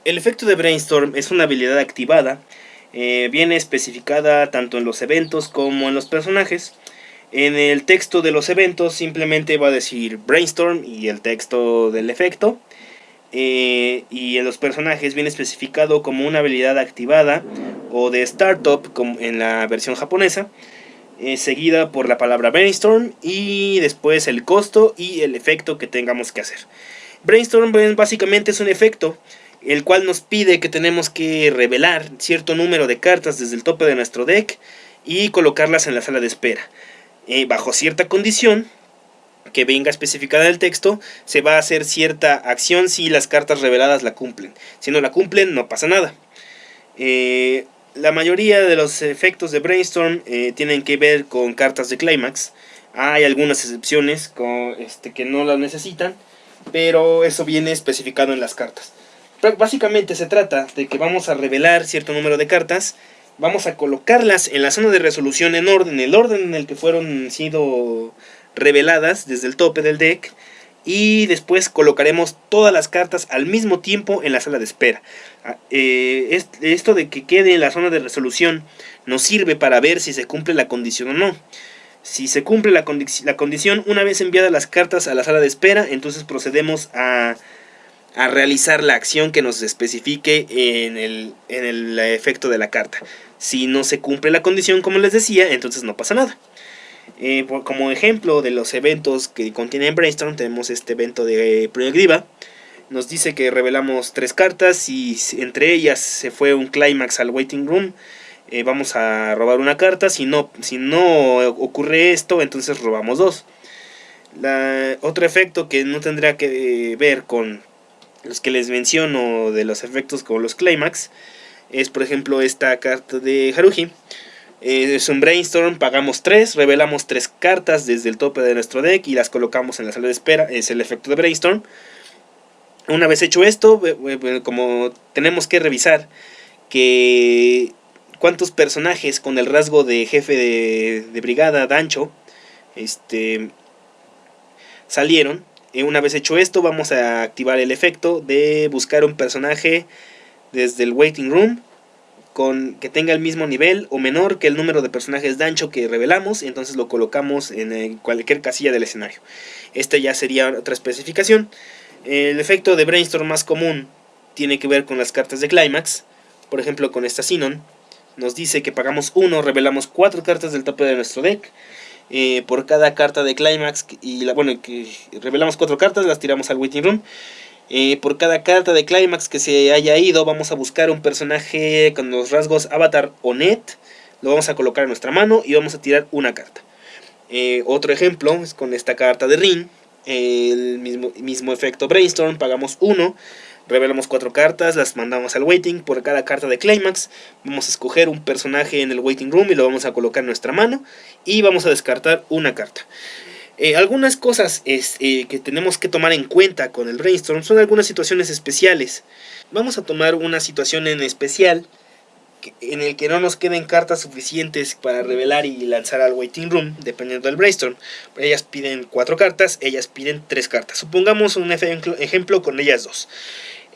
El efecto de Brainstorm es una habilidad activada, viene especificada tanto en los eventos como en los personajes. En el texto de los eventos simplemente va a decir Brainstorm y el texto del efecto. Y en los personajes viene especificado como una habilidad activada o de startup como en la versión japonesa, seguida por la palabra Brainstorm y después el costo y el efecto que tengamos que hacer. Brainstorm básicamente es un efecto el cual nos pide que tenemos que revelar cierto número de cartas desde el tope de nuestro deck y colocarlas en la sala de espera. Bajo cierta condición que venga especificada en el texto, se va a hacer cierta acción si las cartas reveladas la cumplen. Si no la cumplen, no pasa nada. La mayoría de los efectos de Brainstorm tienen que ver con cartas de Climax. Hay algunas excepciones que no las necesitan, pero eso viene especificado en las cartas. Básicamente se trata de que vamos a revelar cierto número de cartas, vamos a colocarlas en la zona de resolución en el orden en el que fueron sido reveladas desde el tope del deck, y después colocaremos todas las cartas al mismo tiempo en la sala de espera. Esto de que quede en la zona de resolución nos sirve para ver si se cumple la condición o no. Si se cumple la condición, una vez enviadas las cartas a la sala de espera, entonces procedemos a realizar la acción que nos especifique en el efecto de la carta. Si no se cumple la condición, como les decía, entonces no pasa nada. Como ejemplo de los eventos que contienen Brainstorm, tenemos este evento de Proyectiva. Nos dice que revelamos 3 cartas y entre ellas se fue un Climax al Waiting Room. Vamos a robar una carta. Si no ocurre esto, entonces robamos 2. Otro efecto que no tendrá que ver con los que les menciono de los efectos como los Climax es, por ejemplo, esta carta de Haruhi. Es un Brainstorm, pagamos 3, revelamos 3 cartas desde el tope de nuestro deck y las colocamos en la sala de espera. Es el efecto de Brainstorm. Una vez hecho esto, como tenemos que revisar que cuántos personajes con el rasgo de jefe de brigada Dancho salieron. Una vez hecho esto, vamos a activar el efecto de buscar un personaje desde el Waiting Room que tenga el mismo nivel o menor que el número de personajes Dancho que revelamos, y entonces lo colocamos en cualquier casilla del escenario. Esta ya sería otra especificación. El efecto de Brainstorm más común tiene que ver con las cartas de Climax. Por ejemplo, con esta Sinon nos dice que pagamos 1, revelamos 4 cartas del tope de nuestro deck. Por cada carta de Climax que revelamos 4 cartas, las tiramos al Waiting Room. Por cada carta de Climax que se haya ido, vamos a buscar un personaje con los rasgos Avatar o Net, lo vamos a colocar en nuestra mano y vamos a tirar una carta. Otro ejemplo es con esta carta de Rin, el mismo efecto Brainstorm, pagamos 1, revelamos 4 cartas, las mandamos al Waiting. Por cada carta de Climax vamos a escoger un personaje en el Waiting Room y lo vamos a colocar en nuestra mano y vamos a descartar una carta. Algunas cosas que tenemos que tomar en cuenta con el Brainstorm son algunas situaciones especiales. Vamos a tomar una situación en especial en el que no nos queden cartas suficientes para revelar y lanzar al Waiting Room, dependiendo del Brainstorm. Ellas piden 4 cartas, ellas piden 3 cartas. Supongamos un ejemplo con ellas 2.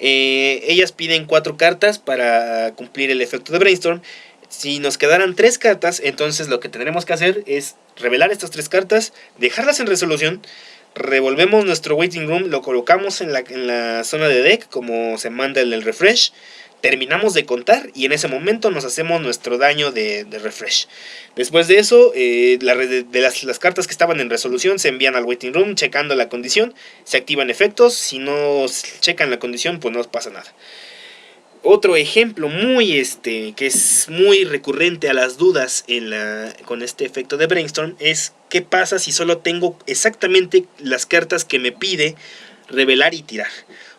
Ellas piden 4 cartas para cumplir el efecto de Brainstorm. Si nos quedaran 3 cartas, entonces lo que tendremos que hacer es revelar estas 3 cartas, dejarlas en resolución, revolvemos nuestro Waiting Room, lo colocamos en la zona de deck como se manda en el refresh, terminamos de contar y en ese momento nos hacemos nuestro daño de refresh. Después de eso, las cartas que estaban en resolución se envían al Waiting Room checando la condición, se activan efectos. Si no checan la condición, pues no pasa nada. Otro ejemplo que es muy recurrente a las dudas con este efecto de Brainstorm es qué pasa si solo tengo exactamente las cartas que me pide revelar y tirar.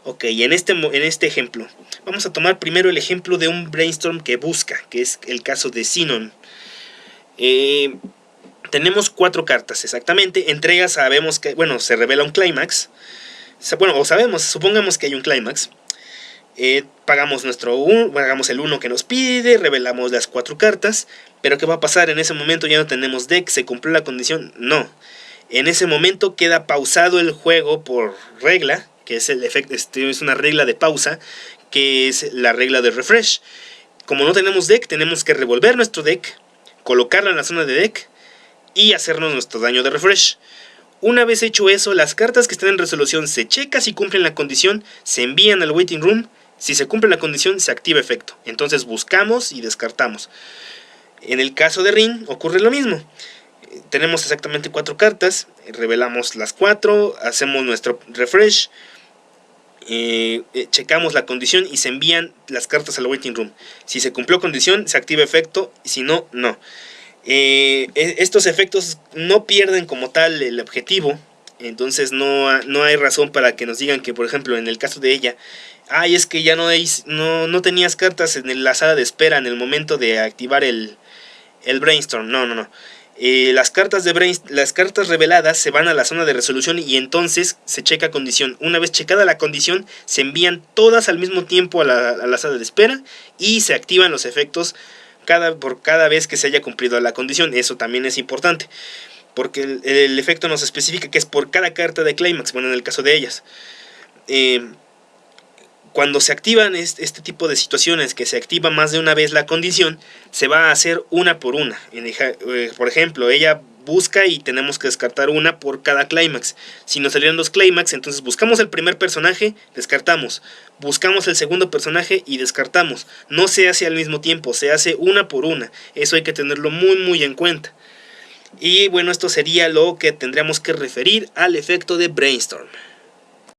Ok, en este ejemplo vamos a tomar primero el ejemplo de un Brainstorm que busca, que es el caso de Sinon. Tenemos 4 cartas exactamente, entre ellas sabemos que, se revela un Climax. Supongamos que hay un Climax. Pagamos el 1 que nos pide, revelamos las 4 cartas, pero ¿qué va a pasar? En ese momento ya no tenemos deck, ¿se cumplió la condición? No. En ese momento queda pausado el juego por regla, que es el efecto, es una regla de pausa, que es la regla de refresh. Como no tenemos deck, tenemos que revolver nuestro deck, colocarlo en la zona de deck y hacernos nuestro daño de refresh. Una vez hecho eso, las cartas que están en resolución se checa si cumplen la condición, se envían al waiting room. Si se cumple la condición, se activa efecto. Entonces buscamos y descartamos. En el caso de Rin ocurre lo mismo. Tenemos exactamente 4 cartas, revelamos las 4, hacemos nuestro refresh, checamos la condición y se envían las cartas al waiting room. Si se cumplió condición, se activa efecto, y si no, no. Estos efectos no pierden como tal el objetivo. Entonces no hay razón para que nos digan que, por ejemplo, en el caso de ella, ay, es que ya no tenías cartas en la sala de espera en el momento de activar el brainstorm. No. Las cartas reveladas se van a la zona de resolución y entonces se checa condición. Una vez checada la condición, se envían todas al mismo tiempo a la sala de espera y se activan los efectos por cada vez que se haya cumplido la condición. Eso también es importante, porque el efecto nos especifica que es por cada carta de Climax, bueno, en el caso de ellas. Cuando se activan este tipo de situaciones, que se activa más de una vez la condición, se va a hacer una por una. Por ejemplo, ella busca y tenemos que descartar una por cada Climax. Si nos salieron 2 Climax, entonces buscamos el primer personaje, descartamos. Buscamos el segundo personaje y descartamos. No se hace al mismo tiempo, se hace una por una. Eso hay que tenerlo muy en cuenta. Y bueno, esto sería lo que tendríamos que referir al efecto de Brainstorm.